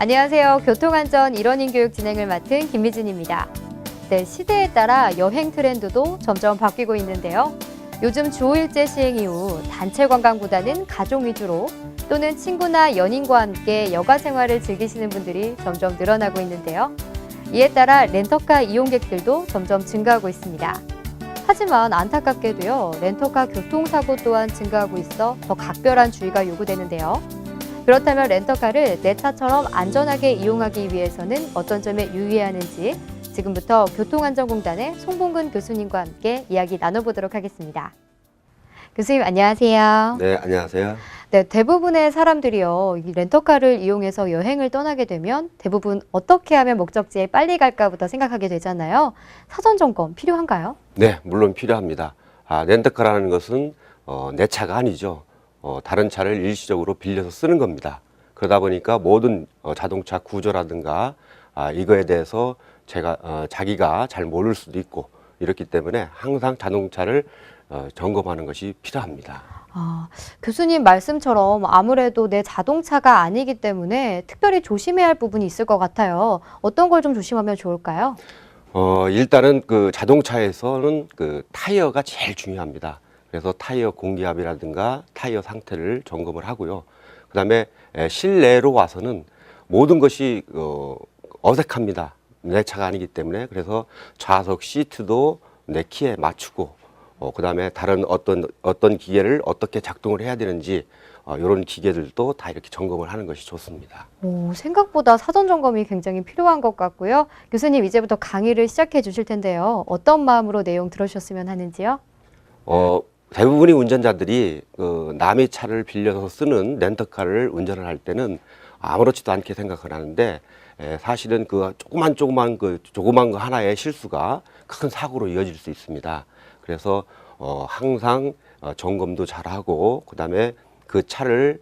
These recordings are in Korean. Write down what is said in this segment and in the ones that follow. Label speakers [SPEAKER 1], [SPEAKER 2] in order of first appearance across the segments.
[SPEAKER 1] 안녕하세요. 교통안전 일원인 교육 진행을 맡은 김미진입니다. 네, 시대에 따라 여행 트렌드도 점점 바뀌고 있는데요. 요즘 주 5일제 시행 이후 단체 관광보다는 가족 위주로 또는 친구나 연인과 함께 여가 생활을 즐기시는 분들이 점점 늘어나고 있는데요. 이에 따라 렌터카 이용객들도 점점 증가하고 있습니다. 하지만 안타깝게도요, 렌터카 교통사고 또한 증가하고 있어 더 각별한 주의가 요구되는데요. 그렇다면 렌터카를 내 차처럼 안전하게 이용하기 위해서는 어떤 점에 유의해야 하는지 지금부터 교통안전공단의 송봉근 교수님과 함께 이야기 나눠보도록 하겠습니다. 교수님 안녕하세요.
[SPEAKER 2] 네, 안녕하세요.
[SPEAKER 1] 네, 대부분의 사람들이요, 이 렌터카를 이용해서 여행을 떠나게 되면 대부분 어떻게 하면 목적지에 빨리 갈까부터 생각하게 되잖아요. 사전 점검 필요한가요?
[SPEAKER 2] 네, 물론 필요합니다. 렌터카라는 것은 내 차가 아니죠. 다른 차를 일시적으로 빌려서 쓰는 겁니다. 그러다 보니까 모든 자동차 구조라든가 이거에 대해서 자기가 잘 모를 수도 있고 이렇기 때문에 항상 자동차를 점검하는 것이 필요합니다.
[SPEAKER 1] 교수님 말씀처럼 아무래도 내 자동차가 아니기 때문에 특별히 조심해야 할 부분이 있을 것 같아요. 어떤 걸 좀 조심하면 좋을까요?
[SPEAKER 2] 일단은 그 자동차에서는 그 타이어가 제일 중요합니다. 그래서 타이어 공기압이라든가 타이어 상태를 점검을 하고요. 그 다음에 실내로 와서는 모든 것이 어색합니다. 내 차가 아니기 때문에. 그래서 좌석 시트도 내 키에 맞추고 그 다음에 다른 어떤 기계를 어떻게 작동을 해야 되는지 이런 기계들도 다 이렇게 점검을 하는 것이 좋습니다.
[SPEAKER 1] 생각보다 사전 점검이 굉장히 필요한 것 같고요. 교수님 이제부터 강의를 시작해 주실 텐데요. 어떤 마음으로 내용 들으셨으면 하는지요?
[SPEAKER 2] 대부분의 운전자들이 남의 차를 빌려서 쓰는 렌터카를 운전을 할 때는 아무렇지도 않게 생각을 하는데 사실은 그 조그만 거 하나의 실수가 큰 사고로 이어질 수 있습니다. 그래서 항상 점검도 잘하고 그다음에 그 차를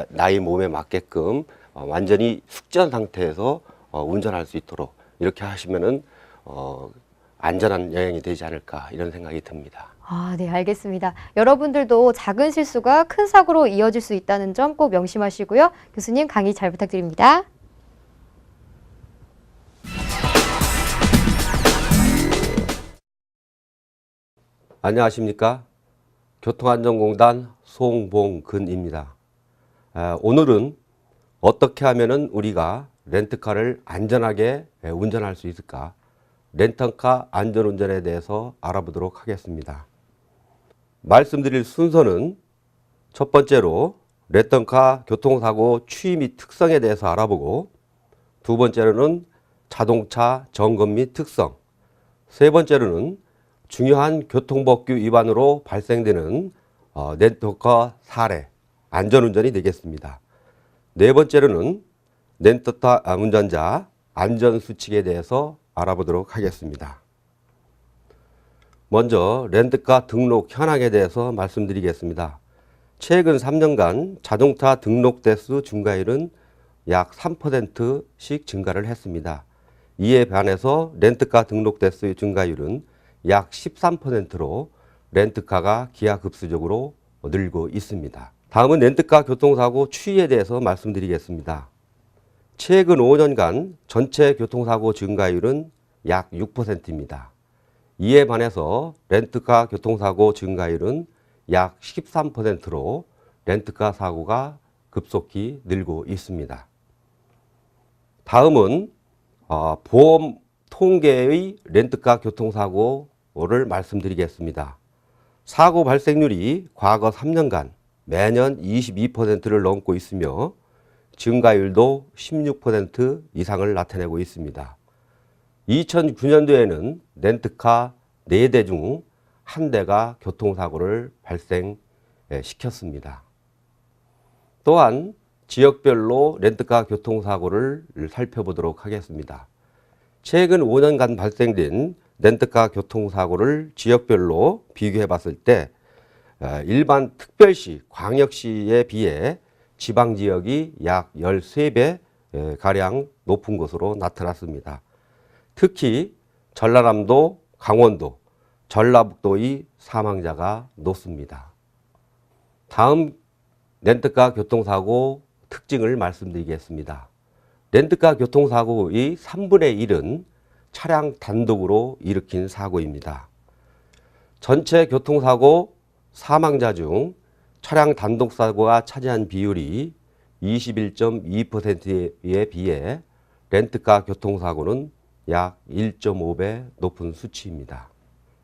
[SPEAKER 2] 나의 몸에 맞게끔 완전히 숙지한 상태에서 운전할 수 있도록 이렇게 하시면은 안전한 여행이 되지 않을까 이런 생각이 듭니다.
[SPEAKER 1] 네, 알겠습니다. 여러분들도 작은 실수가 큰 사고로 이어질 수 있다는 점 꼭 명심하시고요. 교수님 강의 잘 부탁드립니다.
[SPEAKER 2] 안녕하십니까? 교통안전공단 송봉근입니다. 오늘은 어떻게 하면은 우리가 렌트카를 안전하게 운전할 수 있을까? 렌터카 안전운전에 대해서 알아보도록 하겠습니다. 말씀드릴 순서는 첫 번째로 렌터카 교통사고 추이 및 특성에 대해서 알아보고 두 번째로는 자동차 점검 및 특성, 세 번째로는 중요한 교통법규 위반으로 발생되는 렌터카 사례, 안전운전이 되겠습니다. 네 번째로는 렌터카 운전자 안전수칙에 대해서 알아보도록 하겠습니다. 먼저 렌터카 등록 현황에 대해서 말씀드리겠습니다. 최근 3년간 자동차 등록 대수 증가율은 약 3%씩 증가를 했습니다. 이에 반해서 렌터카 등록 대수의 증가율은 약 13%로 렌터카가 기하급수적으로 늘고 있습니다. 다음은 렌터카 교통사고 추이에 대해서 말씀드리겠습니다. 최근 5년간 전체 교통사고 증가율은 약 6%입니다. 이에 반해서 렌터카 교통사고 증가율은 약 13%로 렌터카 사고가 급속히 늘고 있습니다. 다음은 보험 통계의 렌터카 교통사고를 말씀드리겠습니다. 사고 발생률이 과거 3년간 매년 22%를 넘고 있으며 증가율도 16% 이상을 나타내고 있습니다. 2009년도에는 렌터카 4대 중 1대가 교통사고를 발생시켰습니다. 또한 지역별로 렌터카 교통사고를 살펴보도록 하겠습니다. 최근 5년간 발생된 렌터카 교통사고를 지역별로 비교해 봤을 때 일반 특별시, 광역시에 비해 지방지역이 약 13배 가량 높은 것으로 나타났습니다. 특히 전라남도, 강원도, 전라북도의 사망자가 높습니다. 다음 렌터카 교통사고 특징을 말씀드리겠습니다. 렌트카 교통사고의 3분의 1은 차량 단독으로 일으킨 사고입니다. 전체 교통사고 사망자 중 차량 단독 사고가 차지한 비율이 21.2%에 비해 렌트카 교통사고는 약 1.5배 높은 수치입니다.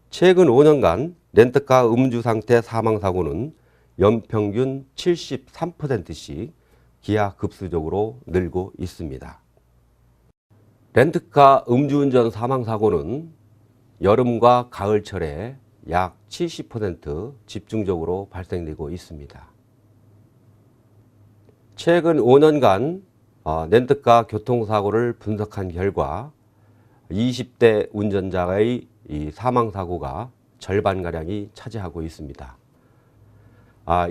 [SPEAKER 2] 최근 5년간 렌트카 음주 상태 사망사고는 연평균 73%씩 기하급수적으로 늘고 있습니다. 렌트카 음주운전 사망사고는 여름과 가을철에 약 70% 집중적으로 발생되고 있습니다. 최근 5년간 렌트카 교통사고를 분석한 결과 20대 운전자의 이 사망사고가 절반가량이 차지하고 있습니다.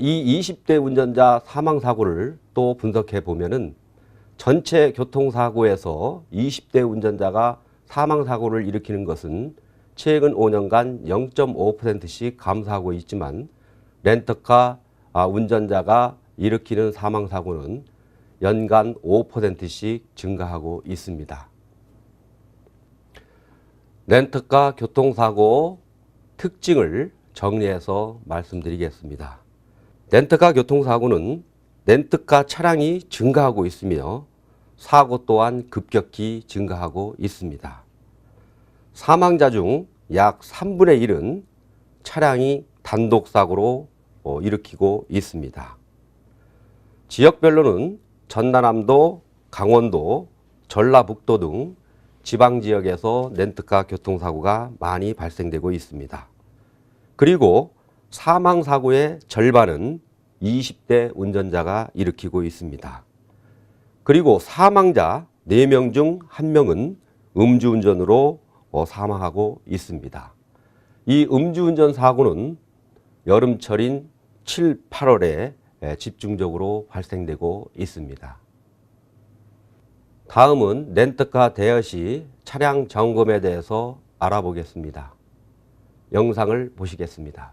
[SPEAKER 2] 이 20대 운전자 사망사고를 또 분석해 보면은 전체 교통사고에서 20대 운전자가 사망사고를 일으키는 것은 최근 5년간 0.5%씩 감소하고 있지만 렌터카 운전자가 일으키는 사망사고는 연간 5%씩 증가하고 있습니다. 렌터카 교통사고 특징을 정리해서 말씀드리겠습니다. 렌터카 교통사고는 렌터카 차량이 증가하고 있으며 사고 또한 급격히 증가하고 있습니다. 사망자 중 약 3분의 1은 차량이 단독사고로 일으키고 있습니다. 지역별로는 전라남도, 강원도, 전라북도 등 지방지역에서 렌트카 교통사고가 많이 발생되고 있습니다. 그리고 사망사고의 절반은 20대 운전자가 일으키고 있습니다. 그리고 사망자 4명 중 1명은 음주운전으로 사망하고 있습니다. 이 음주운전 사고는 여름철인 7, 8월에 집중적으로 발생되고 있습니다. 다음은 렌터카 대여 시 차량 점검에 대해서 알아보겠습니다. 영상을 보시겠습니다.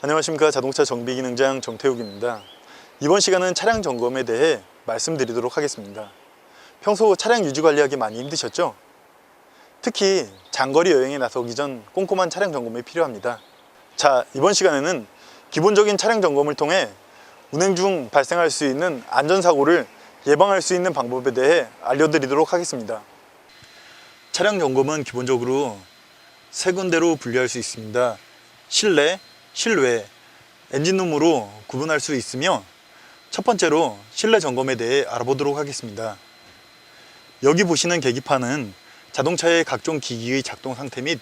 [SPEAKER 3] 안녕하십니까. 자동차 정비기능장 정태욱입니다. 이번 시간은 차량 점검에 대해 말씀드리도록 하겠습니다. 평소 차량 유지 관리하기 많이 힘드셨죠? 특히 장거리 여행에 나서기 전 꼼꼼한 차량 점검이 필요합니다. 자, 이번 시간에는 기본적인 차량 점검을 통해 운행 중 발생할 수 있는 안전사고를 예방할 수 있는 방법에 대해 알려드리도록 하겠습니다. 차량 점검은 기본적으로 세 군데로 분류할 수 있습니다. 실내, 실외, 엔진룸으로 구분할 수 있으며 첫 번째로 실내 점검에 대해 알아보도록 하겠습니다. 여기 보시는 계기판은 자동차의 각종 기기의 작동 상태 및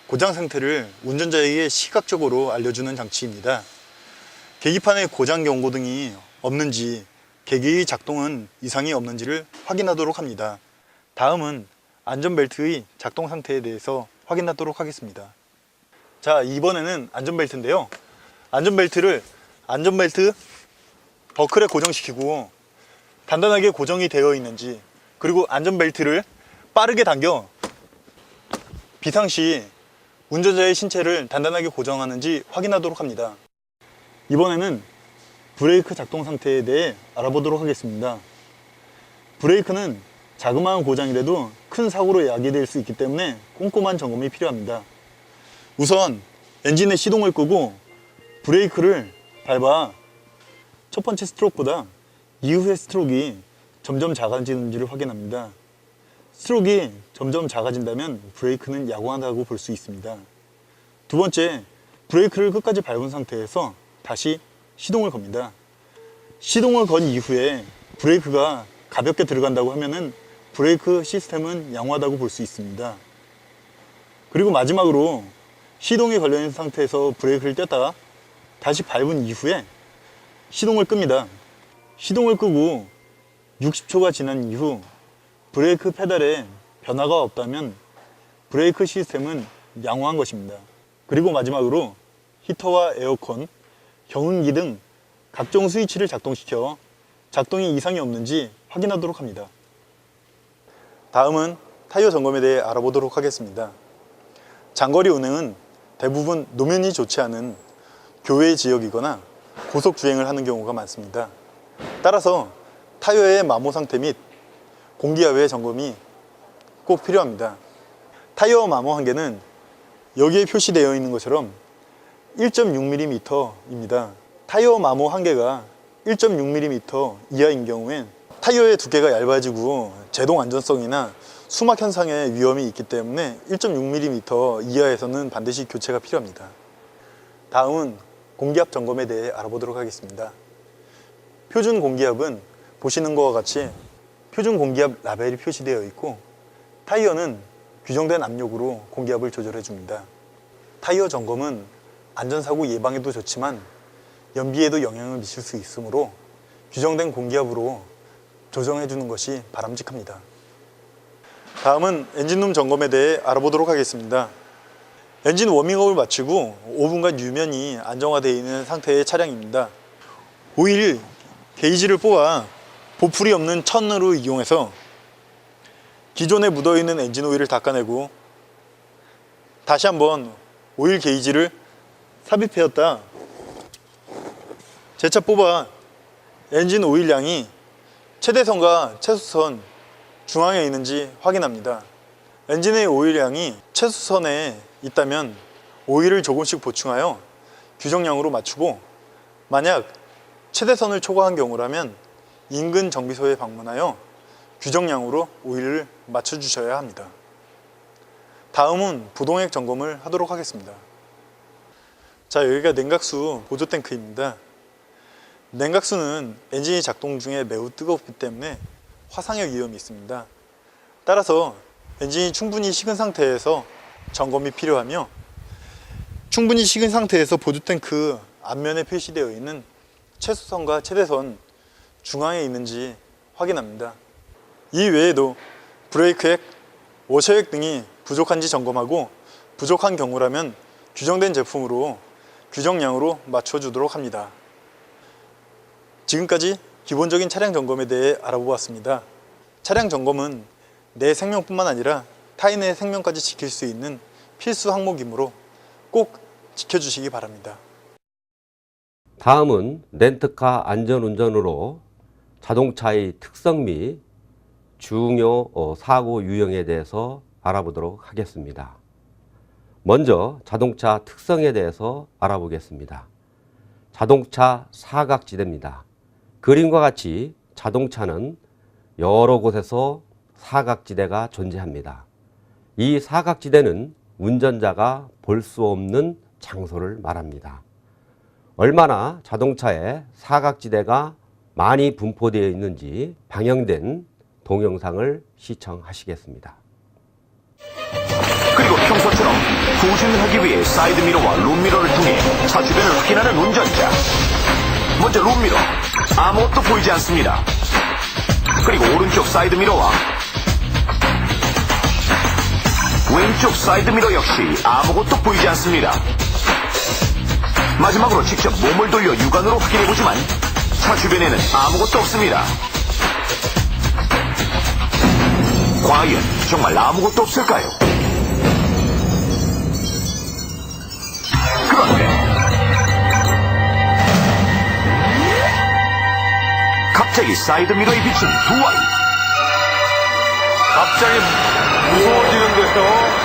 [SPEAKER 3] 고장 상태를 운전자에게 시각적으로 알려주는 장치입니다. 계기판에 고장 경고등이 없는지, 계기의 작동은 이상이 없는지를 확인하도록 합니다. 다음은 안전벨트의 작동 상태에 대해서 확인하도록 하겠습니다. 자, 이번에는 안전벨트인데요. 안전벨트 버클에 고정시키고 단단하게 고정이 되어 있는지, 그리고 안전벨트를 빠르게 당겨 비상시 운전자의 신체를 단단하게 고정하는지 확인하도록 합니다. 이번에는 브레이크 작동 상태에 대해 알아보도록 하겠습니다. 브레이크는 자그마한 고장이라도 큰 사고로 야기될 수 있기 때문에 꼼꼼한 점검이 필요합니다. 우선 엔진의 시동을 끄고 브레이크를 밟아 첫 번째 스트로크보다 이후의 스트로크가 점점 작아지는지를 확인합니다. 스트로크가 점점 작아진다면 브레이크는 야구한다고 볼 수 있습니다. 두 번째, 브레이크를 끝까지 밟은 상태에서 다시 시동을 겁니다. 시동을 건 이후에 브레이크가 가볍게 들어간다고 하면은 브레이크 시스템은 양호하다고 볼 수 있습니다. 그리고 마지막으로 시동이 걸려있는 상태에서 브레이크를 뗐다가 다시 밟은 이후에 시동을 끕니다. 시동을 끄고 60초가 지난 이후 브레이크 페달에 변화가 없다면 브레이크 시스템은 양호한 것입니다. 그리고 마지막으로 히터와 에어컨, 경운기 등 각종 스위치를 작동시켜 작동에 이상이 없는지 확인하도록 합니다. 다음은 타이어 점검에 대해 알아보도록 하겠습니다. 장거리 운행은 대부분 노면이 좋지 않은 교외 지역이거나 고속 주행을 하는 경우가 많습니다. 따라서 타이어의 마모 상태 및 공기압의 점검이 꼭 필요합니다. 타이어 마모 한계는 여기에 표시되어 있는 것처럼 1.6mm입니다. 타이어 마모 한계가 1.6mm 이하인 경우엔 타이어의 두께가 얇아지고 제동 안전성이나 수막 현상의 위험이 있기 때문에 1.6mm 이하에서는 반드시 교체가 필요합니다. 다음은 공기압 점검에 대해 알아보도록 하겠습니다. 표준 공기압은 보시는 것과 같이 표준 공기압 라벨이 표시되어 있고, 타이어는 규정된 압력으로 공기압을 조절해 줍니다. 타이어 점검은 안전사고 예방에도 좋지만 연비에도 영향을 미칠 수 있으므로 규정된 공기압으로 조정해 주는 것이 바람직합니다. 다음은 엔진룸 점검에 대해 알아보도록 하겠습니다. 엔진 워밍업을 마치고 5분간 유면이 안정화되어 있는 상태의 차량입니다. 오일 게이지를 뽑아 보풀이 없는 천으로 이용해서 기존에 묻어있는 엔진 오일을 닦아내고, 다시 한번 오일 게이지를 삽입하였다 재차 뽑아 엔진 오일 양이 최대선과 최소선 중앙에 있는지 확인합니다. 엔진의 오일 양이 최소선에 있다면 오일을 조금씩 보충하여 규정량으로 맞추고, 만약 최대선을 초과한 경우라면 인근 정비소에 방문하여 규정량으로 오일을 맞춰주셔야 합니다. 다음은 부동액 점검을 하도록 하겠습니다. 자, 여기가 냉각수 보조 탱크입니다. 냉각수는 엔진이 작동 중에 매우 뜨겁기 때문에 화상의 위험이 있습니다. 따라서 엔진이 충분히 식은 상태에서 점검이 필요하며, 충분히 식은 상태에서 보조 탱크 앞면에 표시되어 있는 최소선과 최대선 중앙에 있는지 확인합니다. 이 외에도 브레이크액, 워셔액 등이 부족한지 점검하고, 부족한 경우라면 규정된 제품으로 규정량으로 맞춰주도록 합니다. 지금까지 기본적인 차량 점검에 대해 알아보았습니다. 차량 점검은 내 생명뿐만 아니라 타인의 생명까지 지킬 수 있는 필수 항목이므로 꼭 지켜주시기 바랍니다.
[SPEAKER 2] 다음은 렌트카 안전운전으로 자동차의 특성 및 중요 사고 유형에 대해서 알아보도록 하겠습니다. 먼저 자동차 특성에 대해서 알아보겠습니다. 자동차 사각지대입니다. 그림과 같이 자동차는 여러 곳에서 사각지대가 존재합니다. 이 사각지대는 운전자가 볼 수 없는 장소를 말합니다. 얼마나 자동차에 사각지대가 많이 분포되어 있는지 방영된 동영상을 시청하시겠습니다.
[SPEAKER 4] 그리고 평소처럼 후진을 하기 위해 사이드미러와 룸미러를 통해 차 주변을 확인하는 운전자. 먼저 룸미러, 아무것도 보이지 않습니다. 그리고 오른쪽 사이드미러와 왼쪽 사이드미러 역시 아무것도 보이지 않습니다. 마지막으로 직접 몸을 돌려 육안으로 확인해보지만 차 주변에는 아무것도 없습니다. 과연 정말 아무것도 없을까요? 그런데 갑자기 사이드미러에 비친 두 아이.
[SPEAKER 5] 갑자기 무서워지는데요.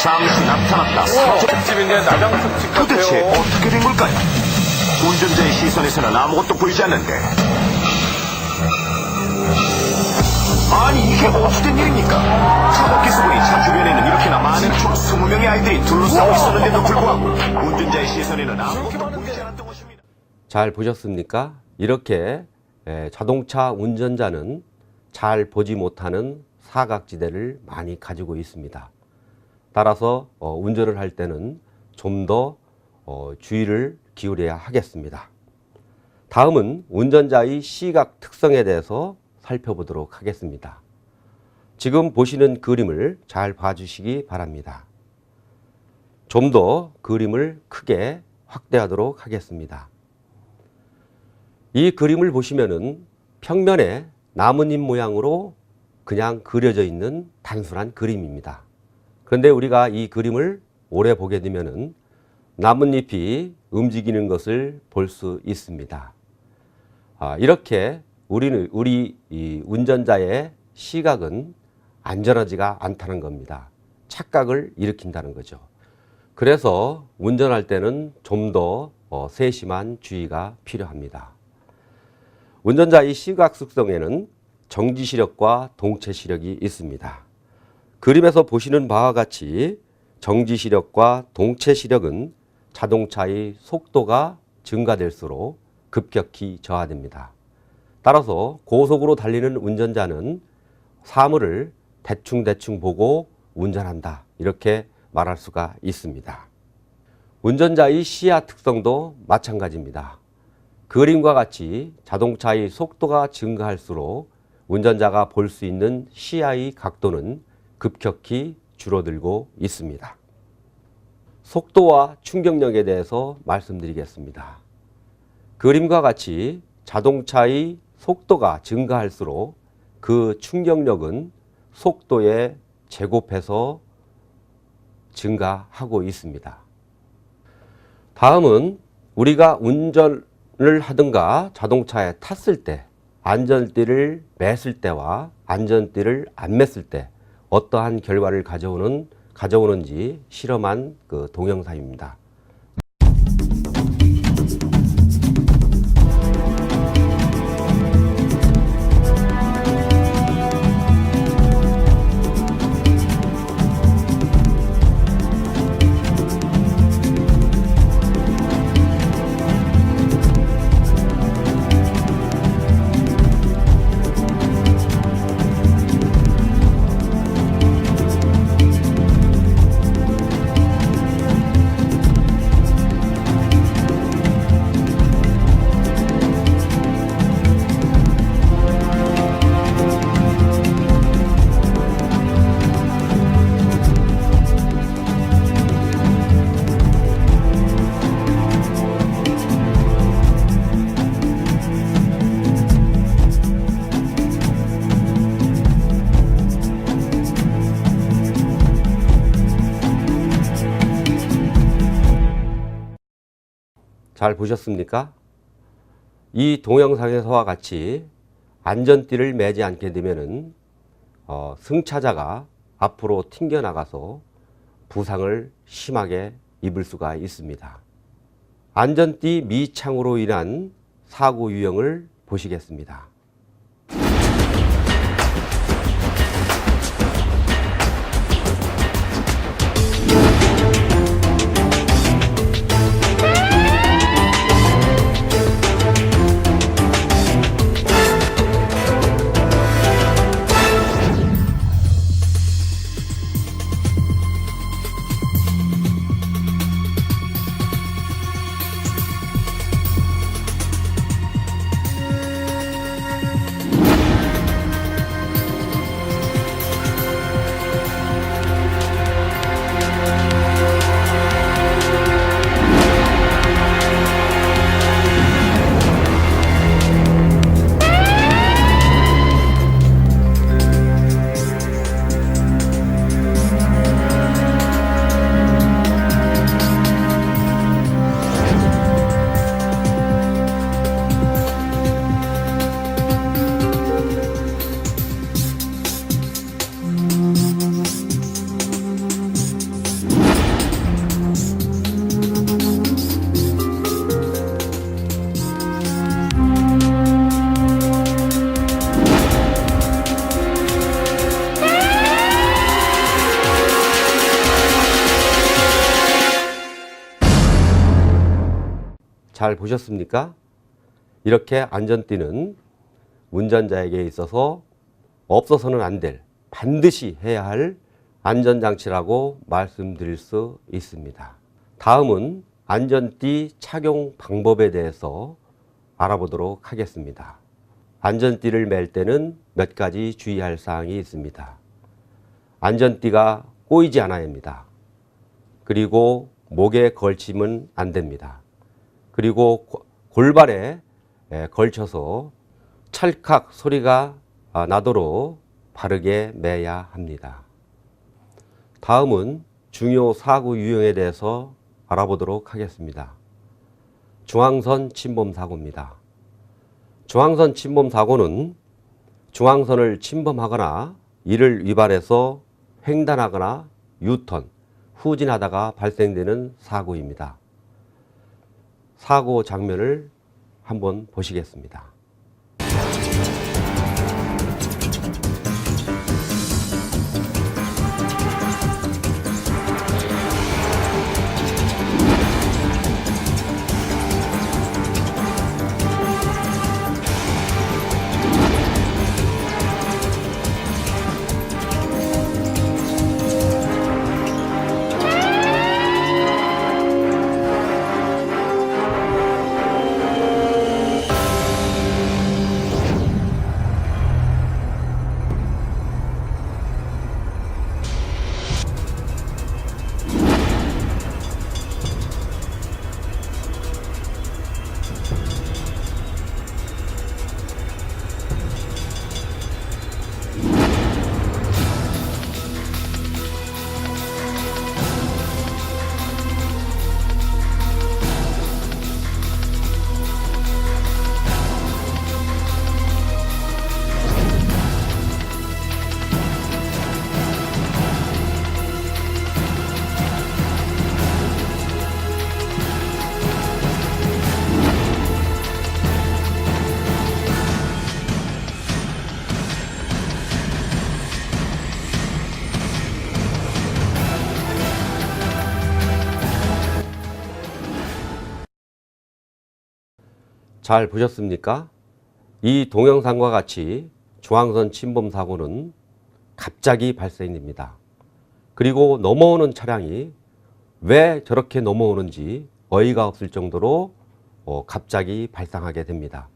[SPEAKER 4] 잠시 나타났다 사라졌다.
[SPEAKER 5] 특집인데 나장 특집
[SPEAKER 4] 도대체
[SPEAKER 5] 같아요.
[SPEAKER 4] 어떻게 된 걸까요? 운전자의 시선에서는 아무것도 보이지 않는데, 아니 이게 어찌된 일입니까? 차 밖에서 보니 차 주변에는 이렇게나 많은 총 20명의 아이들이 둘러싸고 있었는데도 불구하고 운전자의 시선에는 아무것도 보이지 않았던 것입니다.
[SPEAKER 2] 잘 보셨습니까? 이렇게 자동차 운전자는 잘 보지 못하는 사각지대를 많이 가지고 있습니다. 따라서 운전을 할 때는 좀 더 주의를 기울여야 하겠습니다. 다음은 운전자의 시각 특성에 대해서 살펴보도록 하겠습니다. 지금 보시는 그림을 잘 봐주시기 바랍니다. 좀 더 그림을 크게 확대하도록 하겠습니다. 이 그림을 보시면은 평면에 나뭇잎 모양으로 그냥 그려져 있는 단순한 그림입니다. 그런데 우리가 이 그림을 오래 보게 되면은 나뭇잎이 움직이는 것을 볼 수 있습니다. 이렇게 우리 이 운전자의 시각은 안전하지가 않다는 겁니다. 착각을 일으킨다는 거죠. 그래서 운전할 때는 좀 더 세심한 주의가 필요합니다. 운전자의 시각 특성에는 정지 시력과 동체 시력이 있습니다. 그림에서 보시는 바와 같이 정지 시력과 동체 시력은 자동차의 속도가 증가될수록 급격히 저하됩니다. 따라서 고속으로 달리는 운전자는 사물을 대충 보고 운전한다, 이렇게 말할 수가 있습니다. 운전자의 시야 특성도 마찬가지입니다. 그림과 같이 자동차의 속도가 증가할수록 운전자가 볼 수 있는 시야의 각도는 급격히 줄어들고 있습니다. 속도와 충격력에 대해서 말씀드리겠습니다. 그림과 같이 자동차의 속도가 증가할수록 그 충격력은 속도에 제곱해서 증가하고 있습니다. 다음은 우리가 운전을 하든가 자동차에 탔을 때 안전띠를 맸을 때와 안전띠를 안 맸을 때 어떠한 결과를 가져오는지 실험한 그 동영상입니다. 잘 보셨습니까? 이 동영상에서와 같이 안전띠를 매지 않게 되면은 승차자가 앞으로 튕겨나가서 부상을 심하게 입을 수가 있습니다. 안전띠 미창으로 인한 사고 유형을 보시겠습니다. 잘 보셨습니까? 이렇게 안전띠는 운전자에게 있어서 없어서는 안 될, 반드시 해야 할 안전장치라고 말씀드릴 수 있습니다. 다음은 안전띠 착용 방법에 대해서 알아보도록 하겠습니다. 안전띠를 맬 때는 몇 가지 주의할 사항이 있습니다. 안전띠가 꼬이지 않아야 합니다. 그리고 목에 걸치면 안 됩니다. 그리고 골반에 걸쳐서 찰칵 소리가 나도록 바르게 매야 합니다. 다음은 중요 사고 유형에 대해서 알아보도록 하겠습니다. 중앙선 침범 사고입니다. 중앙선 침범 사고는 중앙선을 침범하거나 이를 위반해서 횡단하거나 유턴, 후진하다가 발생되는 사고입니다. 사고 장면을 한번 보시겠습니다. 잘 보셨습니까? 이 동영상과 같이 중앙선 침범 사고는 갑자기 발생됩니다. 그리고 넘어오는 차량이 왜 저렇게 넘어오는지 어이가 없을 정도로 갑자기 발생하게 됩니다.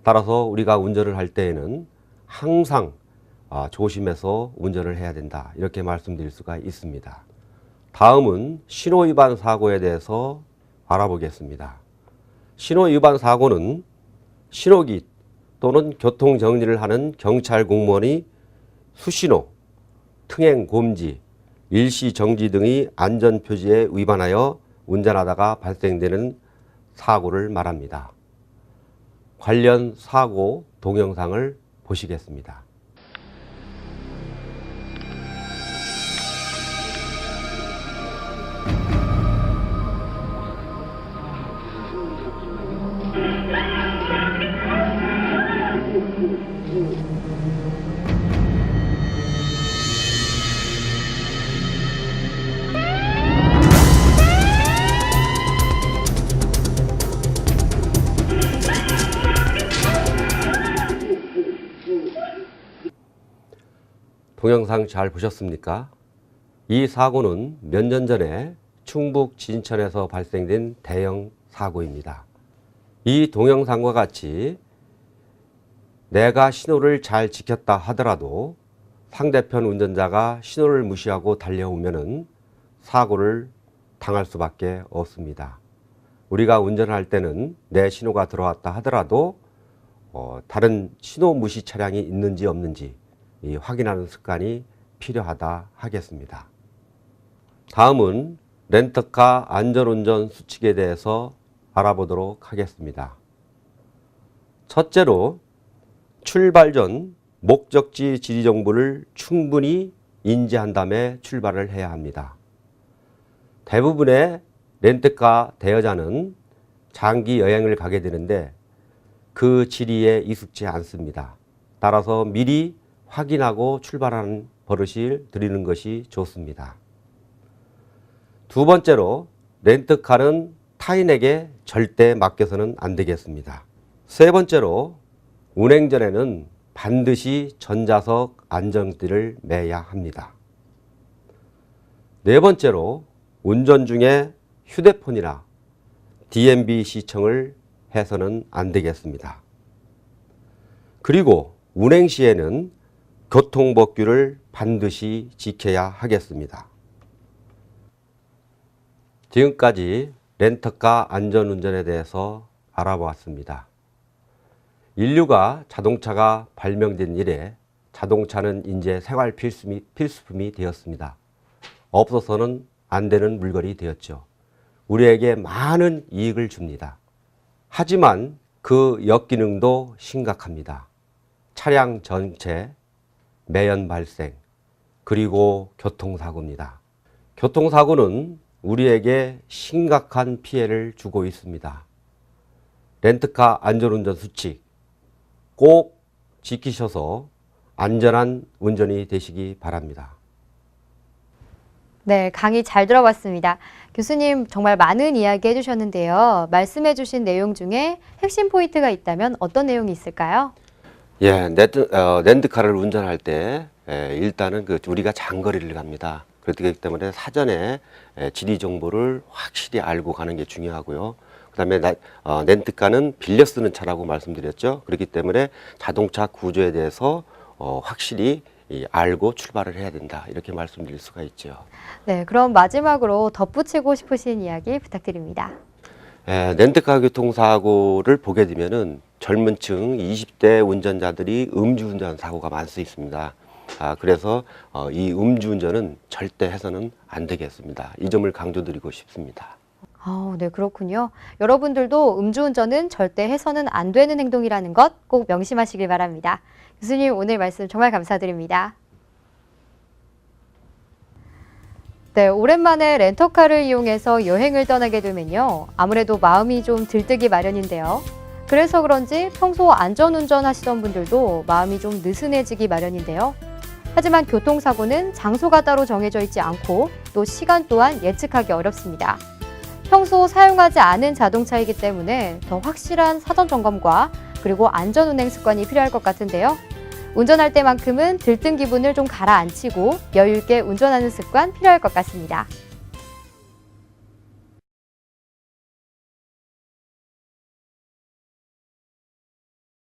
[SPEAKER 2] 따라서 우리가 운전을 할 때에는 항상 조심해서 운전을 해야 된다, 이렇게 말씀드릴 수가 있습니다. 다음은 신호위반 사고에 대해서 알아보겠습니다. 신호위반 사고는 신호기 또는 교통정리를 하는 경찰 공무원이 수신호, 통행금지, 일시정지 등의 안전표지에 위반하여 운전하다가 발생되는 사고를 말합니다. 관련 사고 동영상을 보시겠습니다. 동영상 잘 보셨습니까? 이 사고는 몇 년 전에 충북 진천에서 발생된 대형 사고입니다. 이 동영상과 같이 내가 신호를 잘 지켰다 하더라도 상대편 운전자가 신호를 무시하고 달려오면은 사고를 당할 수밖에 없습니다. 우리가 운전할 때는 내 신호가 들어왔다 하더라도 다른 신호 무시 차량이 있는지 없는지 확인하는 습관이 필요하다 하겠습니다. 다음은 렌터카 안전운전 수칙에 대해서 알아보도록 하겠습니다. 첫째로 출발 전 목적지 지리 정보를 충분히 인지한 다음에 출발을 해야 합니다. 대부분의 렌터카 대여자는 장기 여행을 가게 되는데 그 지리에 익숙지 않습니다. 따라서 미리 확인하고 출발하는 버릇을 들이는 것이 좋습니다. 두 번째로 렌트카는 타인에게 절대 맡겨서는 안 되겠습니다. 세 번째로 운행 전에는 반드시 전자석 안전띠를 매야 합니다. 네 번째로 운전 중에 휴대폰이나 DMB 시청을 해서는 안 되겠습니다. 그리고 운행 시에는 교통법규를 반드시 지켜야 하겠습니다. 지금까지 렌터카 안전운전에 대해서 알아보았습니다. 인류가 자동차가 발명된 이래 자동차는 이제 생활 필수품이 되었습니다. 없어서는 안 되는 물건이 되었죠. 우리에게 많은 이익을 줍니다. 하지만 그 역기능도 심각합니다. 차량 전체, 매연 발생, 그리고 교통사고입니다. 교통사고는 우리에게 심각한 피해를 주고 있습니다. 렌트카 안전운전 수칙 꼭 지키셔서 안전한 운전이 되시기 바랍니다.
[SPEAKER 1] 네, 강의 잘 들어봤습니다. 교수님 정말 많은 이야기 해주셨는데요. 말씀해주신 내용 중에 핵심 포인트가 있다면 어떤 내용이 있을까요?
[SPEAKER 2] 예, 렌트카를 운전할 때 일단은 우리가 장거리를 갑니다. 그렇기 때문에 사전에 지리 정보를 확실히 알고 가는 게 중요하고요. 그다음에 렌트카는 빌려 쓰는 차라고 말씀드렸죠. 그렇기 때문에 자동차 구조에 대해서 확실히 알고 출발을 해야 된다. 이렇게 말씀드릴 수가 있죠.
[SPEAKER 1] 네, 그럼 마지막으로 덧붙이고 싶으신 이야기 부탁드립니다.
[SPEAKER 2] 렌트카 교통사고를 보게 되면은 젊은 층 20대 운전자들이 음주운전 사고가 많을 수 있습니다. 그래서 이 음주운전은 절대 해서는 안 되겠습니다. 이 점을 강조드리고 싶습니다.
[SPEAKER 1] 네, 그렇군요. 여러분들도 음주운전은 절대 해서는 안 되는 행동이라는 것 꼭 명심하시길 바랍니다. 교수님 오늘 말씀 정말 감사드립니다. 네, 오랜만에 렌터카를 이용해서 여행을 떠나게 되면요. 아무래도 마음이 좀 들뜨기 마련인데요. 그래서 그런지 평소 안전운전 하시던 분들도 마음이 좀 느슨해지기 마련인데요. 하지만 교통사고는 장소가 따로 정해져 있지 않고 또 시간 또한 예측하기 어렵습니다. 평소 사용하지 않은 자동차이기 때문에 더 확실한 사전 점검과 그리고 안전 운행 습관이 필요할 것 같은데요. 운전할 때만큼은 들뜬 기분을 좀 가라앉히고 여유 있게 운전하는 습관 필요할 것 같습니다.